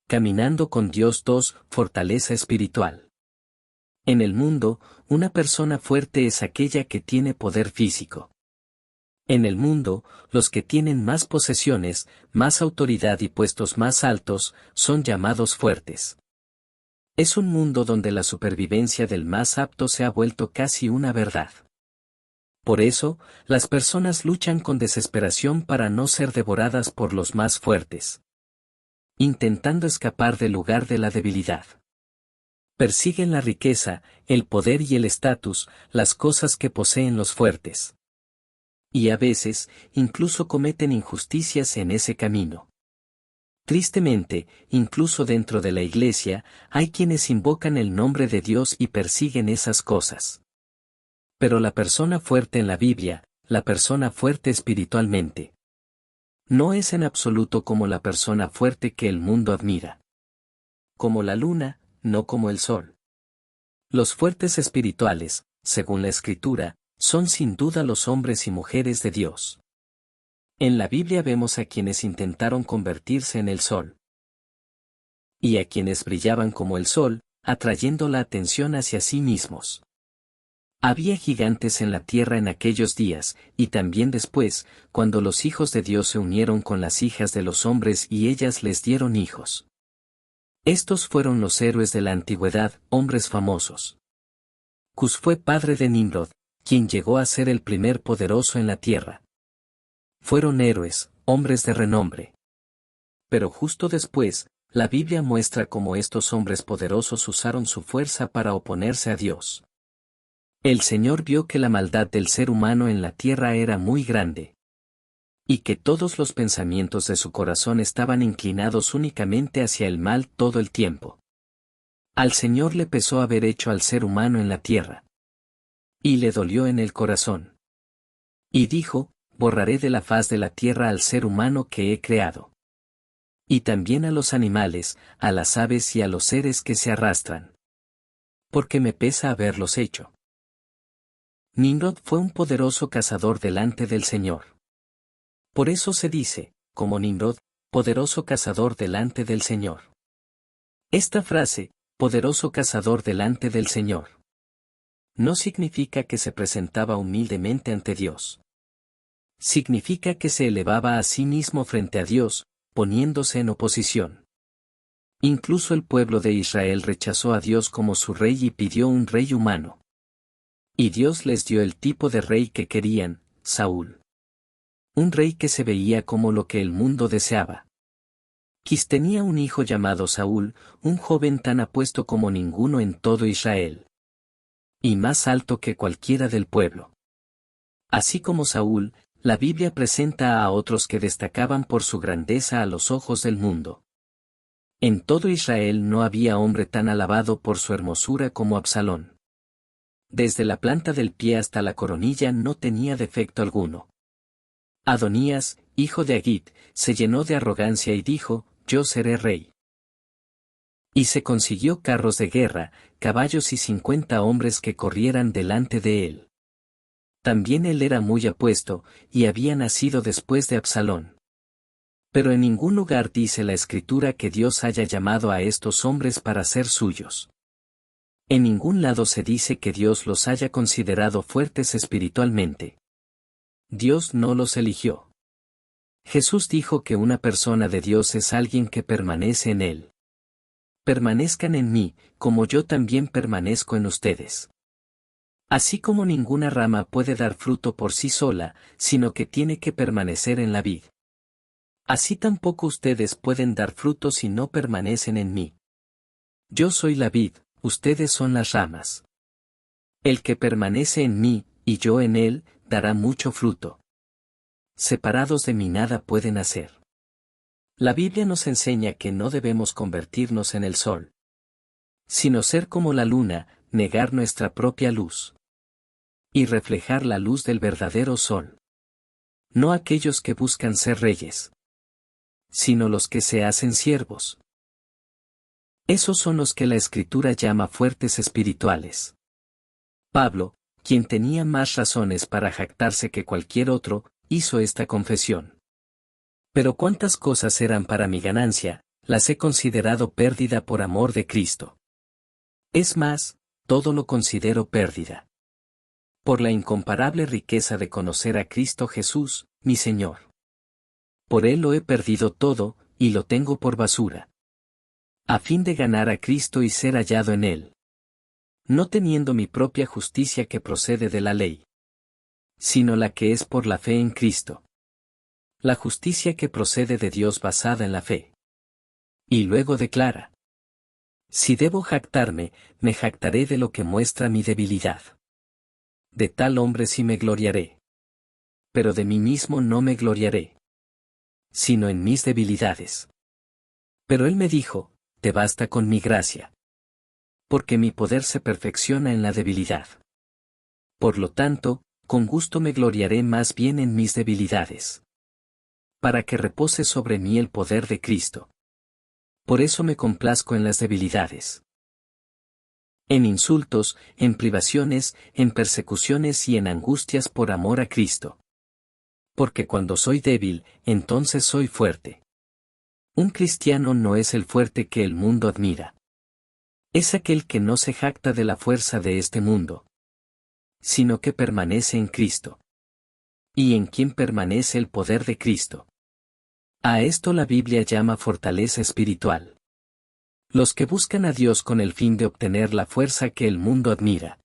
Caminando con Dios 2. Fortaleza espiritual. En el mundo, una persona fuerte es aquella que tiene poder físico. En el mundo, los que tienen más posesiones, más autoridad y puestos más altos, son llamados fuertes. Es un mundo donde la supervivencia del más apto se ha vuelto casi una verdad. Por eso, las personas luchan con desesperación para no ser devoradas por los más fuertes, intentando escapar del lugar de la debilidad. Persiguen la riqueza, el poder y el estatus, las cosas que poseen los fuertes. Y a veces, incluso cometen injusticias en ese camino. Tristemente, incluso dentro de la iglesia, hay quienes invocan el nombre de Dios y persiguen esas cosas. Pero la persona fuerte en la Biblia, la persona fuerte espiritualmente, no es en absoluto como la persona fuerte que el mundo admira. Como la luna, no como el sol. Los fuertes espirituales, según la Escritura, son sin duda los hombres y mujeres de Dios. En la Biblia vemos a quienes intentaron convertirse en el sol. Y a quienes brillaban como el sol, atrayendo la atención hacia sí mismos. Había gigantes en la tierra en aquellos días, y también después, cuando los hijos de Dios se unieron con las hijas de los hombres y ellas les dieron hijos. Estos fueron los héroes de la antigüedad, hombres famosos. Cus fue padre de Nimrod, quien llegó a ser el primer poderoso en la tierra. Fueron héroes, hombres de renombre. Pero justo después, la Biblia muestra cómo estos hombres poderosos usaron su fuerza para oponerse a Dios. El Señor vio que la maldad del ser humano en la tierra era muy grande. Y que todos los pensamientos de su corazón estaban inclinados únicamente hacia el mal todo el tiempo. Al Señor le pesó haber hecho al ser humano en la tierra. Y le dolió en el corazón. Y dijo, borraré de la faz de la tierra al ser humano que he creado. Y también a los animales, a las aves y a los seres que se arrastran. Porque me pesa haberlos hecho. Nimrod fue un poderoso cazador delante del Señor. Por eso se dice, como Nimrod, poderoso cazador delante del Señor. Esta frase, poderoso cazador delante del Señor, no significa que se presentaba humildemente ante Dios. Significa que se elevaba a sí mismo frente a Dios, poniéndose en oposición. Incluso el pueblo de Israel rechazó a Dios como su rey y pidió un rey humano. Y Dios les dio el tipo de rey que querían, Saúl. Un rey que se veía como lo que el mundo deseaba. Quis tenía un hijo llamado Saúl, un joven tan apuesto como ninguno en todo Israel. Y más alto que cualquiera del pueblo. Así como Saúl, la Biblia presenta a otros que destacaban por su grandeza a los ojos del mundo. En todo Israel no había hombre tan alabado por su hermosura como Absalón. Desde la planta del pie hasta la coronilla no tenía defecto alguno. Adonías, hijo de Agit, se llenó de arrogancia y dijo, yo seré rey. Y se consiguió carros de guerra, caballos y 50 hombres que corrieran delante de él. También él era muy apuesto, y había nacido después de Absalón. Pero en ningún lugar dice la Escritura que Dios haya llamado a estos hombres para ser suyos. En ningún lado se dice que Dios los haya considerado fuertes espiritualmente. Dios no los eligió. Jesús dijo que una persona de Dios es alguien que permanece en Él. Permanezcan en mí, como yo también permanezco en ustedes. Así como ninguna rama puede dar fruto por sí sola, sino que tiene que permanecer en la vid. Así tampoco ustedes pueden dar fruto si no permanecen en mí. Yo soy la vid, ustedes son las ramas. El que permanece en mí, y yo en él, dará mucho fruto. Separados de mí nada pueden hacer. La Biblia nos enseña que no debemos convertirnos en el sol, sino ser como la luna, negar nuestra propia luz. Y reflejar la luz del verdadero sol. No aquellos que buscan ser reyes, sino los que se hacen siervos. Esos son los que la Escritura llama fuertes espirituales. Pablo, quien tenía más razones para jactarse que cualquier otro, hizo esta confesión. Pero cuántas cosas eran para mi ganancia, las he considerado pérdida por amor de Cristo. Es más, todo lo considero pérdida. Por la incomparable riqueza de conocer a Cristo Jesús, mi Señor. Por Él lo he perdido todo, y lo tengo por basura. A fin de ganar a Cristo y ser hallado en Él. No teniendo mi propia justicia que procede de la ley, sino la que es por la fe en Cristo. La justicia que procede de Dios basada en la fe. Y luego declara: si debo jactarme, me jactaré de lo que muestra mi debilidad. De tal hombre sí me gloriaré. Pero de mí mismo no me gloriaré, sino en mis debilidades. Pero él me dijo: te basta con mi gracia. Porque mi poder se perfecciona en la debilidad. Por lo tanto, con gusto me gloriaré más bien en mis debilidades. Para que repose sobre mí el poder de Cristo. Por eso me complazco en las debilidades. En insultos, en privaciones, en persecuciones y en angustias por amor a Cristo. Porque cuando soy débil, entonces soy fuerte. Un cristiano no es el fuerte que el mundo admira. Es aquel que no se jacta de la fuerza de este mundo, sino que permanece en Cristo. Y en quien permanece el poder de Cristo. A esto la Biblia llama fortaleza espiritual. Los que buscan a Dios con el fin de obtener la fuerza que el mundo admira.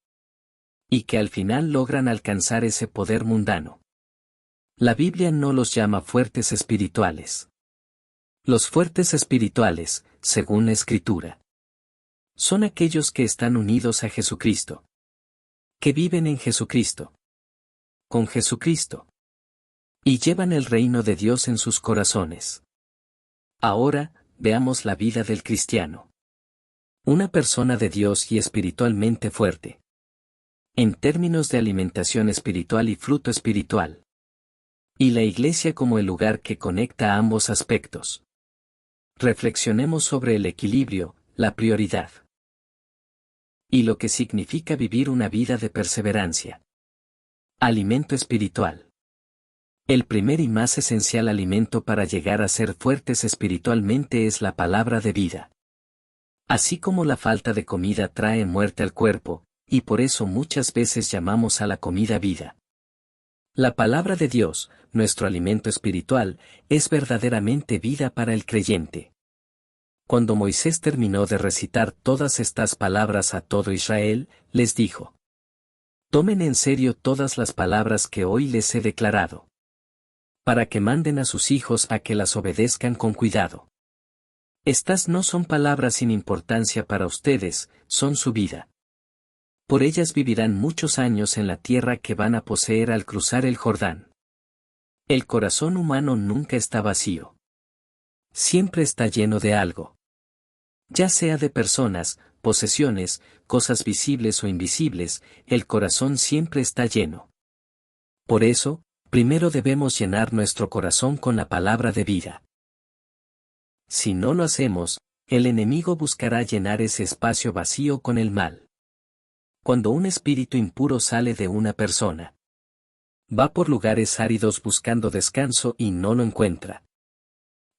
Y que al final logran alcanzar ese poder mundano. La Biblia no los llama fuertes espirituales. Los fuertes espirituales, según la Escritura, son aquellos que están unidos a Jesucristo. Que viven en Jesucristo. Con Jesucristo. Y llevan el reino de Dios en sus corazones. Ahora, veamos la vida del cristiano. Una persona de Dios y espiritualmente fuerte. En términos de alimentación espiritual y fruto espiritual. Y la Iglesia como el lugar que conecta ambos aspectos. Reflexionemos sobre el equilibrio, la prioridad. Y lo que significa vivir una vida de perseverancia. Alimento espiritual. El primer y más esencial alimento para llegar a ser fuertes espiritualmente es la palabra de vida. Así como la falta de comida trae muerte al cuerpo, y por eso muchas veces llamamos a la comida vida. La palabra de Dios, nuestro alimento espiritual, es verdaderamente vida para el creyente. Cuando Moisés terminó de recitar todas estas palabras a todo Israel, les dijo: tomen en serio todas las palabras que hoy les he declarado. Para que manden a sus hijos a que las obedezcan con cuidado. Estas no son palabras sin importancia para ustedes, son su vida. Por ellas vivirán muchos años en la tierra que van a poseer al cruzar el Jordán. El corazón humano nunca está vacío. Siempre está lleno de algo. Ya sea de personas, posesiones, cosas visibles o invisibles, el corazón siempre está lleno. Por eso, primero debemos llenar nuestro corazón con la palabra de vida. Si no lo hacemos, el enemigo buscará llenar ese espacio vacío con el mal. Cuando un espíritu impuro sale de una persona, va por lugares áridos buscando descanso y no lo encuentra.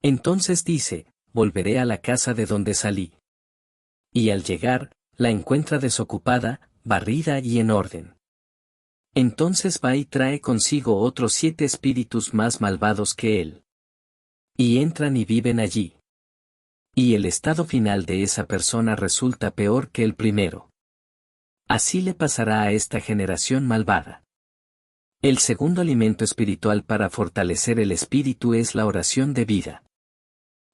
Entonces dice: volveré a la casa de donde salí. Y al llegar, la encuentra desocupada, barrida y en orden. Entonces va y trae consigo otros 7 espíritus más malvados que él. Y entran y viven allí. Y el estado final de esa persona resulta peor que el primero. Así le pasará a esta generación malvada. El segundo alimento espiritual para fortalecer el espíritu es la oración de vida.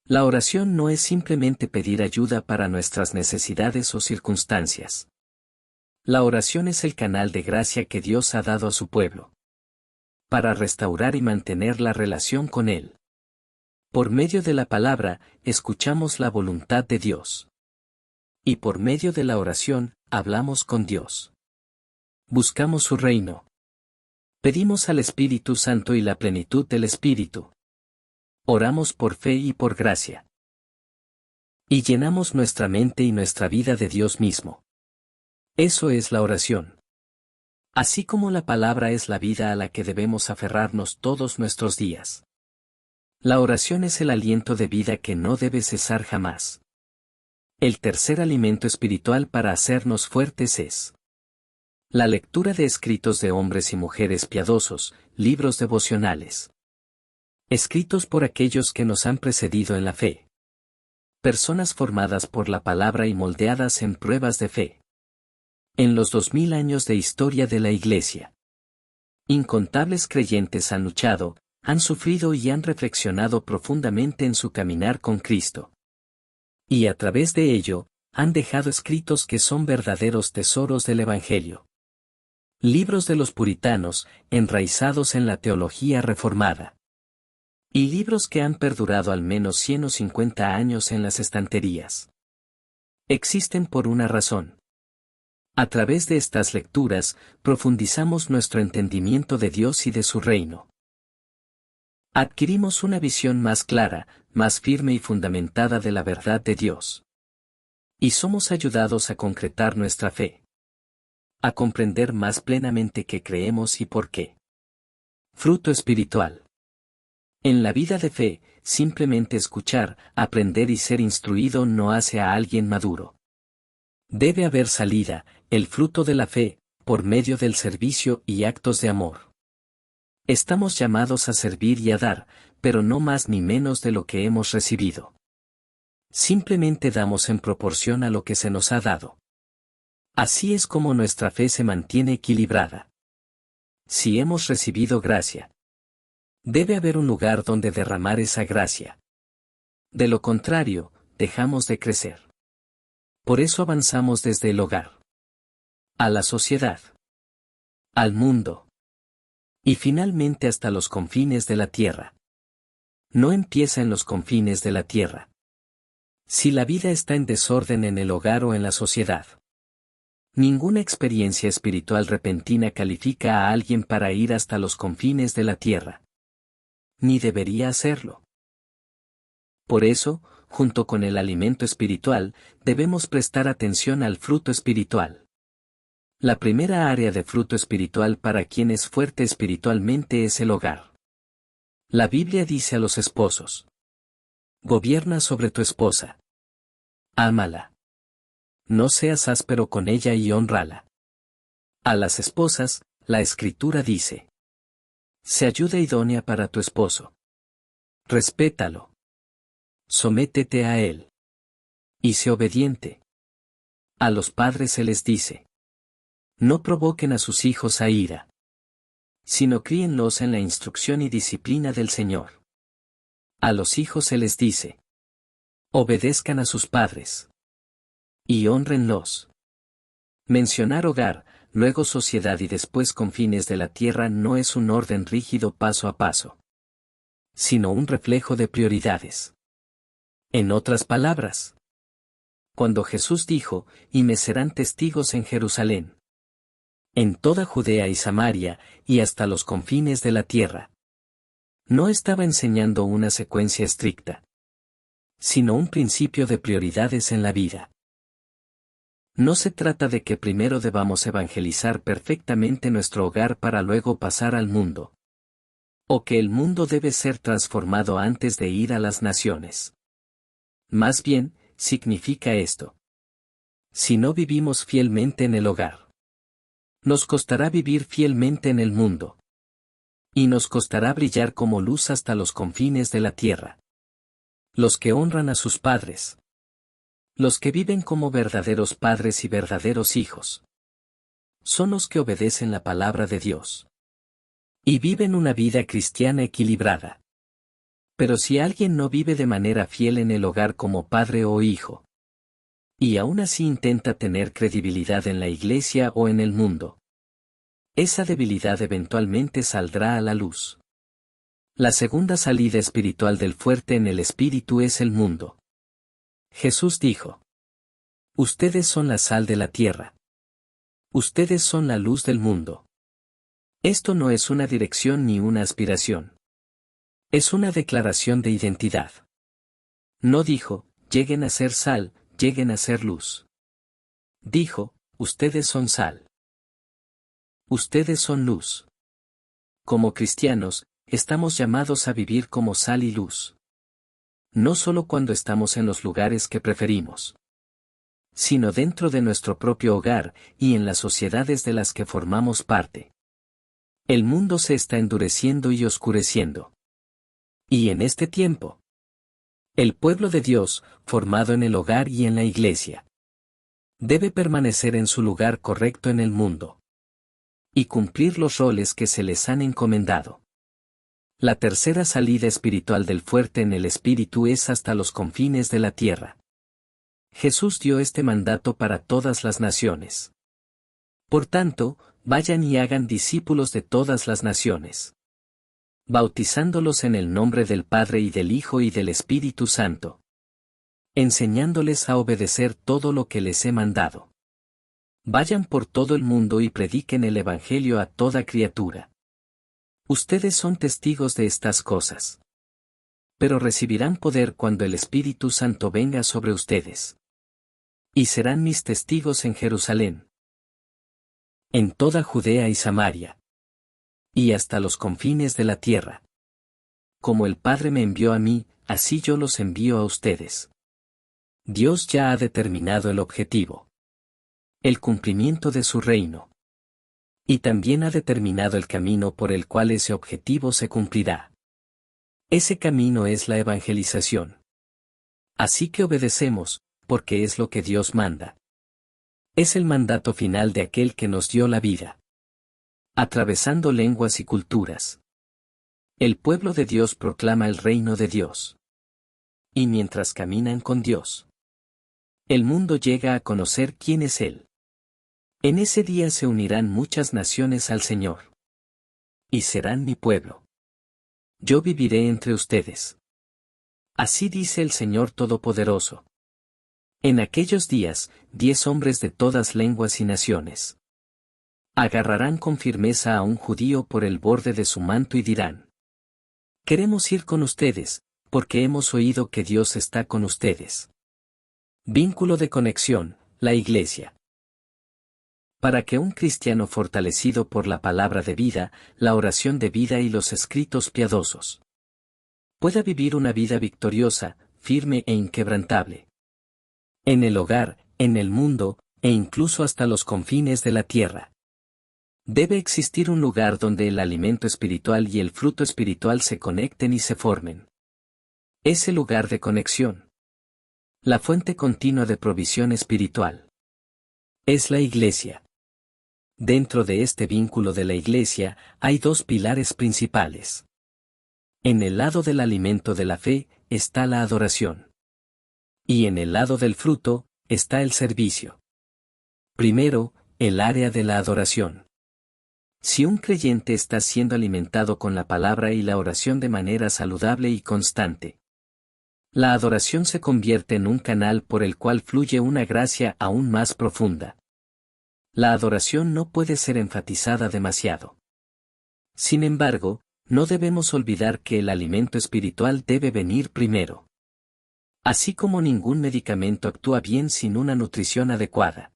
La oración no es simplemente pedir ayuda para nuestras necesidades o circunstancias. La oración es el canal de gracia que Dios ha dado a su pueblo. Para restaurar y mantener la relación con Él. Por medio de la palabra, escuchamos la voluntad de Dios. Y por medio de la oración, hablamos con Dios. Buscamos su reino. Pedimos al Espíritu Santo y la plenitud del Espíritu. Oramos por fe y por gracia. Y llenamos nuestra mente y nuestra vida de Dios mismo. Eso es la oración. Así como la palabra es la vida a la que debemos aferrarnos todos nuestros días. La oración es el aliento de vida que no debe cesar jamás. El tercer alimento espiritual para hacernos fuertes es la lectura de escritos de hombres y mujeres piadosos, libros devocionales. Escritos por aquellos que nos han precedido en la fe. Personas formadas por la palabra y moldeadas en pruebas de fe. En los 2000 años de historia de la Iglesia, incontables creyentes han luchado, han sufrido y han reflexionado profundamente en su caminar con Cristo. Y a través de ello, han dejado escritos que son verdaderos tesoros del Evangelio. Libros de los puritanos, enraizados en la teología reformada. Y libros que han perdurado al menos 150 años en las estanterías. Existen por una razón. A través de estas lecturas, profundizamos nuestro entendimiento de Dios y de su reino. Adquirimos una visión más clara, más firme y fundamentada de la verdad de Dios. Y somos ayudados a concretar nuestra fe. A comprender más plenamente qué creemos y por qué. Fruto espiritual. En la vida de fe, simplemente escuchar, aprender y ser instruido no hace a alguien maduro. Debe haber salida, el fruto de la fe, por medio del servicio y actos de amor. Estamos llamados a servir y a dar, pero no más ni menos de lo que hemos recibido. Simplemente damos en proporción a lo que se nos ha dado. Así es como nuestra fe se mantiene equilibrada. Si hemos recibido gracia, debe haber un lugar donde derramar esa gracia. De lo contrario, dejamos de crecer. Por eso avanzamos desde el hogar, a la sociedad, al mundo, y finalmente hasta los confines de la tierra. No empieza en los confines de la tierra. Si la vida está en desorden en el hogar o en la sociedad, ninguna experiencia espiritual repentina califica a alguien para ir hasta los confines de la tierra. Ni debería hacerlo. Por eso, junto con el alimento espiritual, debemos prestar atención al fruto espiritual. La primera área de fruto espiritual para quien es fuerte espiritualmente es el hogar. La Biblia dice a los esposos: gobierna sobre tu esposa. Ámala. No seas áspero con ella y hónrala. A las esposas, la Escritura dice: sé ayuda idónea para tu esposo. Respétalo. Sométete a él. Y sé obediente. A los padres se les dice: no provoquen a sus hijos a ira, sino críenlos en la instrucción y disciplina del Señor. A los hijos se les dice: obedezcan a sus padres. Y hónrenlos. Mencionar hogar, luego sociedad y después confines de la tierra no es un orden rígido paso a paso, sino un reflejo de prioridades. En otras palabras, cuando Jesús dijo: y me serán testigos en Jerusalén, en toda Judea y Samaria, y hasta los confines de la tierra, no estaba enseñando una secuencia estricta, sino un principio de prioridades en la vida. No se trata de que primero debamos evangelizar perfectamente nuestro hogar para luego pasar al mundo, o que el mundo debe ser transformado antes de ir a las naciones. Más bien, significa esto: si no vivimos fielmente en el hogar, nos costará vivir fielmente en el mundo. Y nos costará brillar como luz hasta los confines de la tierra. Los que honran a sus padres. Los que viven como verdaderos padres y verdaderos hijos. Son los que obedecen la palabra de Dios. Y viven una vida cristiana equilibrada. Pero si alguien no vive de manera fiel en el hogar como padre o hijo, y aún así intenta tener credibilidad en la iglesia o en el mundo, esa debilidad eventualmente saldrá a la luz. La segunda salida espiritual del fuerte en el espíritu es el mundo. Jesús dijo: ustedes son la sal de la tierra. Ustedes son la luz del mundo. Esto no es una dirección ni una aspiración. Es una declaración de identidad. No dijo: lleguen a ser sal, lleguen a ser luz. Dijo: ustedes son sal. Ustedes son luz. Como cristianos, estamos llamados a vivir como sal y luz. No solo cuando estamos en los lugares que preferimos, sino dentro de nuestro propio hogar y en las sociedades de las que formamos parte. El mundo se está endureciendo y oscureciendo. Y en este tiempo, el pueblo de Dios, formado en el hogar y en la iglesia, debe permanecer en su lugar correcto en el mundo y cumplir los roles que se les han encomendado. La tercera salida espiritual del fuerte en el espíritu es hasta los confines de la tierra. Jesús dio este mandato para todas las naciones. Por tanto, vayan y hagan discípulos de todas las naciones, bautizándolos en el nombre del Padre y del Hijo y del Espíritu Santo, enseñándoles a obedecer todo lo que les he mandado. Vayan por todo el mundo y prediquen el Evangelio a toda criatura. Ustedes son testigos de estas cosas. Pero recibirán poder cuando el Espíritu Santo venga sobre ustedes. Y serán mis testigos en Jerusalén, en toda Judea y Samaria, y hasta los confines de la tierra. Como el Padre me envió a mí, así yo los envío a ustedes. Dios ya ha determinado el objetivo, el cumplimiento de su reino. Y también ha determinado el camino por el cual ese objetivo se cumplirá. Ese camino es la evangelización. Así que obedecemos, porque es lo que Dios manda. Es el mandato final de aquel que nos dio la vida. Atravesando lenguas y culturas, el pueblo de Dios proclama el reino de Dios. Y mientras caminan con Dios, el mundo llega a conocer quién es Él. En ese día se unirán muchas naciones al Señor. Y serán mi pueblo. Yo viviré entre ustedes. Así dice el Señor Todopoderoso. En aquellos días, 10 hombres de todas lenguas y naciones agarrarán con firmeza a un judío por el borde de su manto y dirán: queremos ir con ustedes, porque hemos oído que Dios está con ustedes. Vínculo de conexión, la Iglesia. Para que un cristiano fortalecido por la palabra de vida, la oración de vida y los escritos piadosos pueda vivir una vida victoriosa, firme e inquebrantable, en el hogar, en el mundo, e incluso hasta los confines de la tierra, debe existir un lugar donde el alimento espiritual y el fruto espiritual se conecten y se formen. Ese lugar de conexión, la fuente continua de provisión espiritual, es la Iglesia. Dentro de este vínculo de la Iglesia hay dos pilares principales. En el lado del alimento de la fe está la adoración. Y en el lado del fruto está el servicio. Primero, el área de la adoración. Si un creyente está siendo alimentado con la palabra y la oración de manera saludable y constante, la adoración se convierte en un canal por el cual fluye una gracia aún más profunda. La adoración no puede ser enfatizada demasiado. Sin embargo, no debemos olvidar que el alimento espiritual debe venir primero. Así como ningún medicamento actúa bien sin una nutrición adecuada.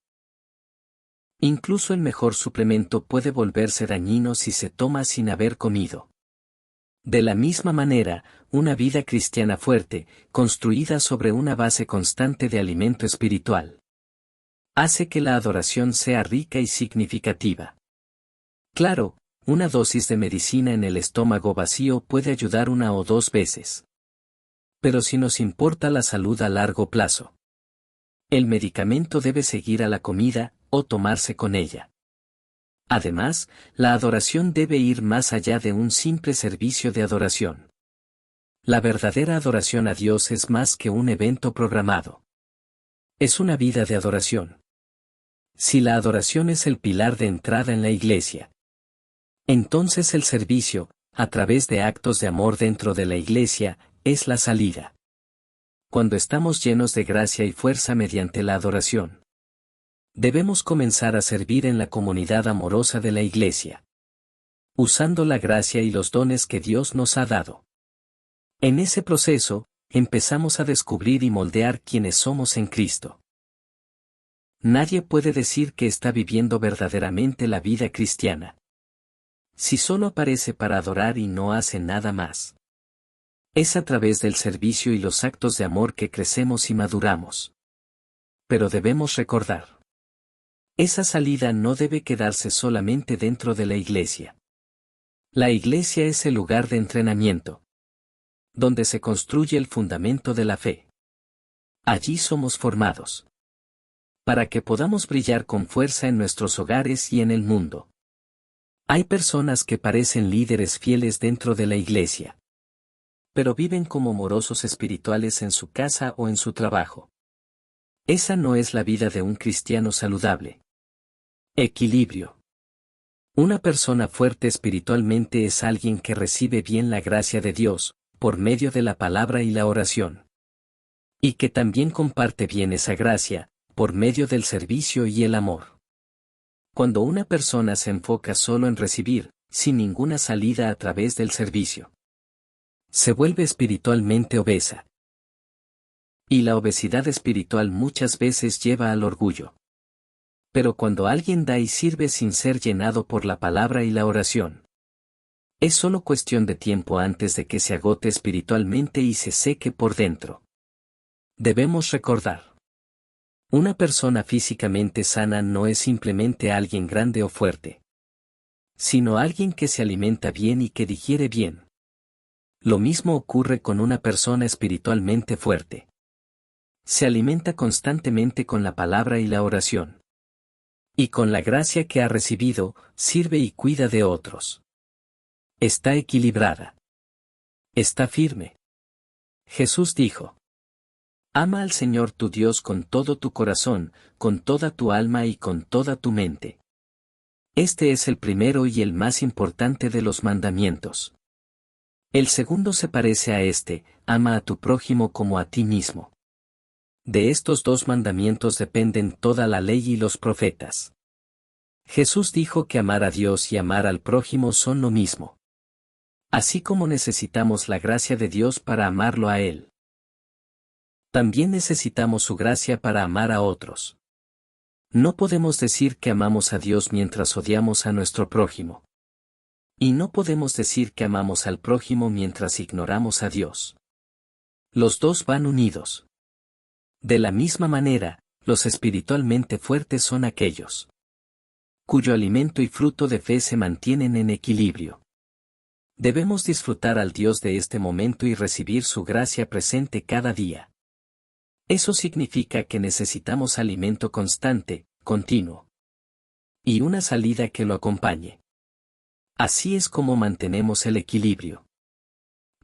Incluso el mejor suplemento puede volverse dañino si se toma sin haber comido. De la misma manera, una vida cristiana fuerte, construida sobre una base constante de alimento espiritual, hace que la adoración sea rica y significativa. Claro, una dosis de medicina en el estómago vacío puede ayudar una o dos veces. Pero si nos importa la salud a largo plazo, el medicamento debe seguir a la comida, o tomarse con ella. Además, la adoración debe ir más allá de un simple servicio de adoración. La verdadera adoración a Dios es más que un evento programado. Es una vida de adoración. Si la adoración es el pilar de entrada en la Iglesia, entonces el servicio, a través de actos de amor dentro de la Iglesia, es la salida. Cuando estamos llenos de gracia y fuerza mediante la adoración, debemos comenzar a servir en la comunidad amorosa de la Iglesia, usando la gracia y los dones que Dios nos ha dado. En ese proceso, empezamos a descubrir y moldear quienes somos en Cristo. Nadie puede decir que está viviendo verdaderamente la vida cristiana Si solo aparece para adorar y no hace nada más. Es a través del servicio y los actos de amor que crecemos y maduramos. Pero debemos recordar. Esa salida no debe quedarse solamente dentro de la iglesia. La iglesia es el lugar de entrenamiento, donde se construye el fundamento de la fe. Allí somos formados, para que podamos brillar con fuerza en nuestros hogares y en el mundo. Hay personas que parecen líderes fieles dentro de la iglesia, pero viven como morosos espirituales en su casa o en su trabajo. Esa no es la vida de un cristiano saludable. Equilibrio. Una persona fuerte espiritualmente es alguien que recibe bien la gracia de Dios, por medio de la palabra y la oración. Y que también comparte bien esa gracia, por medio del servicio y el amor. Cuando una persona se enfoca solo en recibir, sin ninguna salida a través del servicio, se vuelve espiritualmente obesa. Y la obesidad espiritual muchas veces lleva al orgullo. Pero cuando alguien da y sirve sin ser llenado por la palabra y la oración, es solo cuestión de tiempo antes de que se agote espiritualmente y se seque por dentro. Debemos recordar. Una persona físicamente sana no es simplemente alguien grande o fuerte, sino alguien que se alimenta bien y que digiere bien. Lo mismo ocurre con una persona espiritualmente fuerte. Se alimenta constantemente con la palabra y la oración. Y con la gracia que ha recibido, sirve y cuida de otros. Está equilibrada. Está firme. Jesús dijo: ama al Señor tu Dios con todo tu corazón, con toda tu alma y con toda tu mente. Este es el primero y el más importante de los mandamientos. El segundo se parece a este: ama a tu prójimo como a ti mismo. De estos dos mandamientos dependen toda la ley y los profetas. Jesús dijo que amar a Dios y amar al prójimo son lo mismo. Así como necesitamos la gracia de Dios para amarlo a Él, también necesitamos su gracia para amar a otros. No podemos decir que amamos a Dios mientras odiamos a nuestro prójimo. Y no podemos decir que amamos al prójimo mientras ignoramos a Dios. Los dos van unidos. De la misma manera, los espiritualmente fuertes son aquellos cuyo alimento y fruto de fe se mantienen en equilibrio. Debemos disfrutar al Dios de este momento y recibir su gracia presente cada día. Eso significa que necesitamos alimento constante, continuo. Y una salida que lo acompañe. Así es como mantenemos el equilibrio.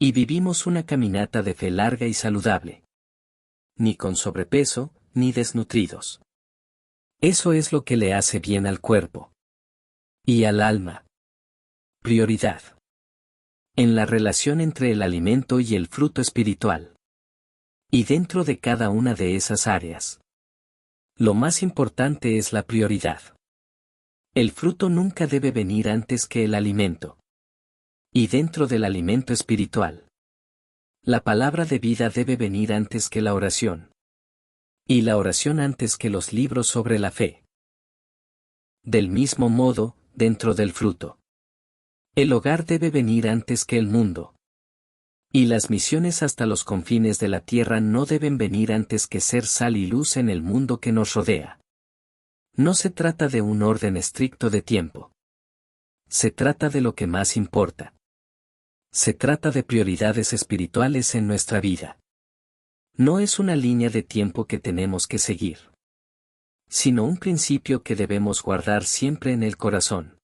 Y vivimos una caminata de fe larga y saludable. Ni con sobrepeso, ni desnutridos. Eso es lo que le hace bien al cuerpo. Y al alma. Prioridad. En la relación entre el alimento y el fruto espiritual. Y dentro de cada una de esas áreas, lo más importante es la prioridad. El fruto nunca debe venir antes que el alimento. Y dentro del alimento espiritual, la palabra de vida debe venir antes que la oración. Y la oración antes que los libros sobre la fe. Del mismo modo, dentro del fruto, el hogar debe venir antes que el mundo. Y las misiones hasta los confines de la tierra no deben venir antes que ser sal y luz en el mundo que nos rodea. No se trata de un orden estricto de tiempo. Se trata de lo que más importa. Se trata de prioridades espirituales en nuestra vida. No es una línea de tiempo que tenemos que seguir, sino un principio que debemos guardar siempre en el corazón.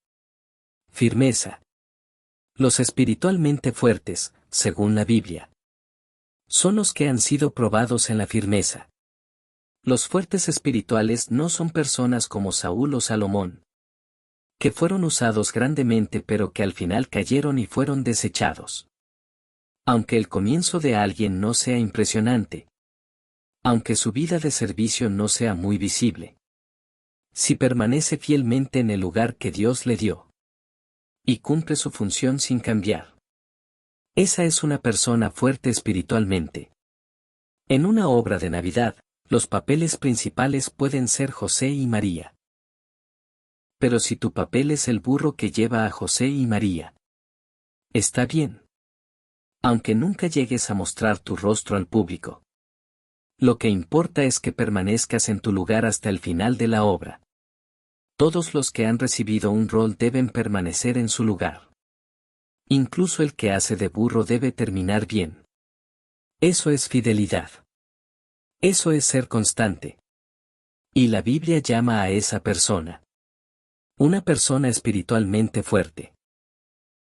Firmeza. Los espiritualmente fuertes, según la Biblia, son los que han sido probados en la firmeza. Los fuertes espirituales no son personas como Saúl o Salomón, que fueron usados grandemente pero que al final cayeron y fueron desechados. Aunque el comienzo de alguien no sea impresionante, aunque su vida de servicio no sea muy visible, si permanece fielmente en el lugar que Dios le dio, y cumple su función sin cambiar, esa es una persona fuerte espiritualmente. En una obra de Navidad, los papeles principales pueden ser José y María. Pero si tu papel es el burro que lleva a José y María, está bien. Aunque nunca llegues a mostrar tu rostro al público. Lo que importa es que permanezcas en tu lugar hasta el final de la obra. Todos los que han recibido un rol deben permanecer en su lugar. Incluso el que hace de burro debe terminar bien. Eso es fidelidad. Eso es ser constante. Y la Biblia llama a esa persona una persona espiritualmente fuerte.